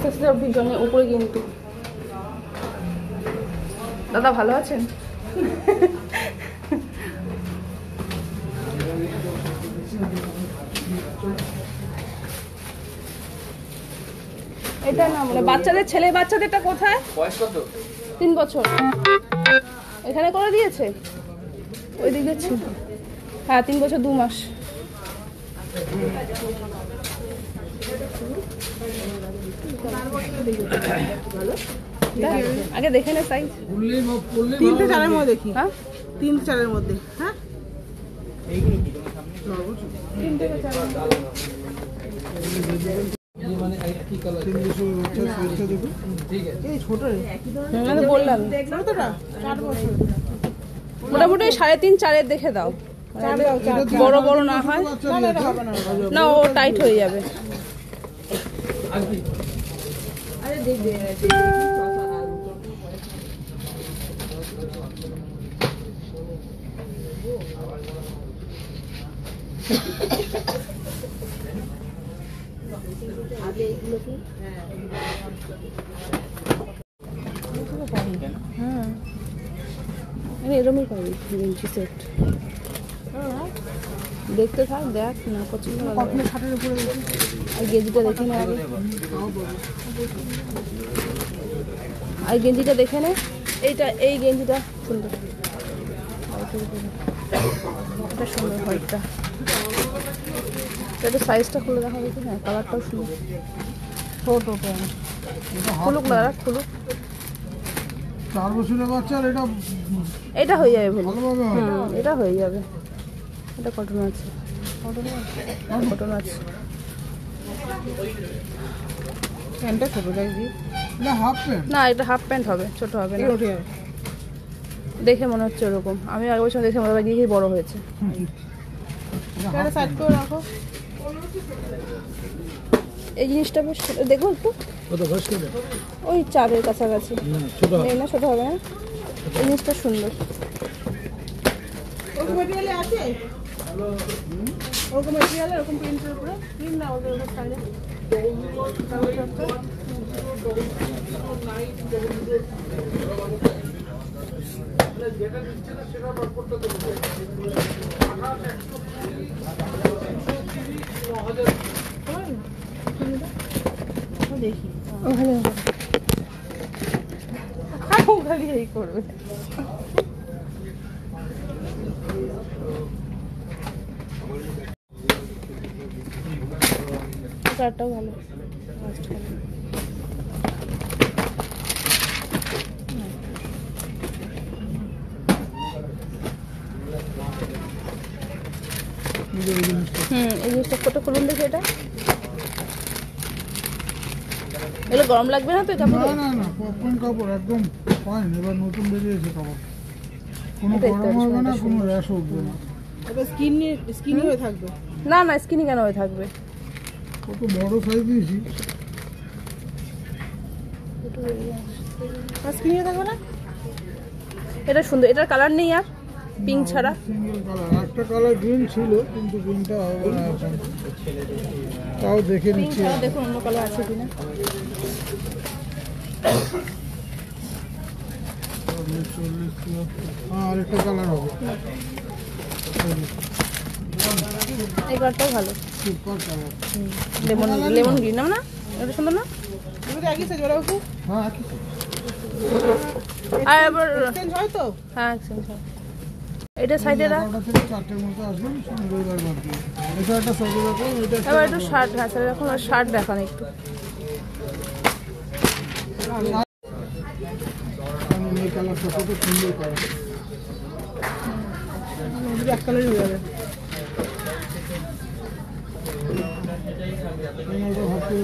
আস্তে আস্তে ভীষণের উপরে কিন্তু। দাদা ভালো আছেন? এটা না মানে বাচ্চাদের, ছেলে বাচ্চাদেরটা কোথায়? বয়স কত? 3 বছর। এখানে করে দিয়েছে ওই দিকে ছিল। হ্যাঁ 3 বছর 2 মাস। আগে দেখে নে সাইজ। 3 থেকে 4 এর মধ্যে দেখি। হ্যাঁ 3 থেকে 4 এর মধ্যে। হ্যাঁ 3 থেকে 4 এর মধ্যে। বললাম মোটামুটি 3.5 4 দেখে দাও, বড় বড় না হয় না, ও টাইট হয়ে যাবে। এরকমই পাবি গেঞ্জি সেট। দেখতে থাক, দেখ না পছন্দ হবে। আর গেঞ্জিটা দেখে নে আগে, আর গেঞ্জিটা দেখে নে। এইটা, এই গেঞ্জিটা সুন্দর, এটা সুন্দর হোয়াইটটা। এটা সাইজটা খুলে দেখা হয়েছে। হ্যাঁ কালারটাও সুন্দর। ছোট প্যান্ট খুলুক না, খুলুক। 4 বছরের বাচ্চা। আর এটা হয়ে যাবে ভালোভাবে। এটা হয়ে যাবে। এটা কটন আছে, কটন আছে। প্যান্টটা ছোট দেখবি না হাফ প্যান্ট? না এটা হাফ প্যান্ট হবে, ছোট হবে না। দেখে মনে হচ্ছে ওরকম। আমি আগে বছর দেখে মনে হয় গিয়ে বড় হয়েছে। সাইড করে রাখো। এই জিনিসটা বেশ দেখো একটু, ওই 4 কাছাকাছি। নেই না, ছোট হবে না। এই জিনিসটা সুন্দর। ওরকম ম্যাটেরিয়ালে আছে? ওরকম ম্যাটেরিয়ালে, ওরকম প্রিন্টের উপরে? প্রিন্ট না, ওদের উপর সাইডে। দেখি ওখানে এই করবে। কালারটাও ভালো। এই জিনিসটা ফটো খুলুন দেখি। এটা এগুলো গরম লাগবে না তো কাপড়? না না, পপকর্ন কাপড় একদম ফাইন। এবার নতুন বেরিয়েছে কাপড়, কোনো গরম হবে না, কোনো র্যাশ উঠবে না। এটা স্কিনি হয়ে থাকবে? না না, স্কিনি কেন হয়ে থাকবে? কত বড় সাইজ দিয়েছি। স্কিনি হয়ে থাকবে না? এটা সুন্দর। এটার কালার নেই আর, পিঙ্ক ছাড়া। সিঙ্গেল কালার, একটা কালার গ্রিন ছিল কিন্তু গ্রিনটা হবে না এখন। তাও দেখে নিচ্ছি। দেখুন অন্য কালার আছে কিনা। হ্যাঁ আরেকটা কালার হবে। এই কালারটাও ভালো, super colour. Lemon lemon green না? এটা সুন্দর না? দুটো একই সাইজ ওরা খুব। হ্যাঁ একই তো। আর এবার চেঞ্জ হয় তো? হ্যাঁ এক্সচেঞ্জ হয়। এটা সাইডে রাখ। 11টা থেকে 4টের মধ্যে আসবেন, রবিবার বাদ দিয়ে। এটা একটা সবজি রাখুন, এটা এবার একটু শার্ট, হ্যাঁ স্যার এখন শার্ট দেখান একটু। এই কালারটা কত সুন্দর কালার। এক কালারই হয়ে যাবে। ভাবতে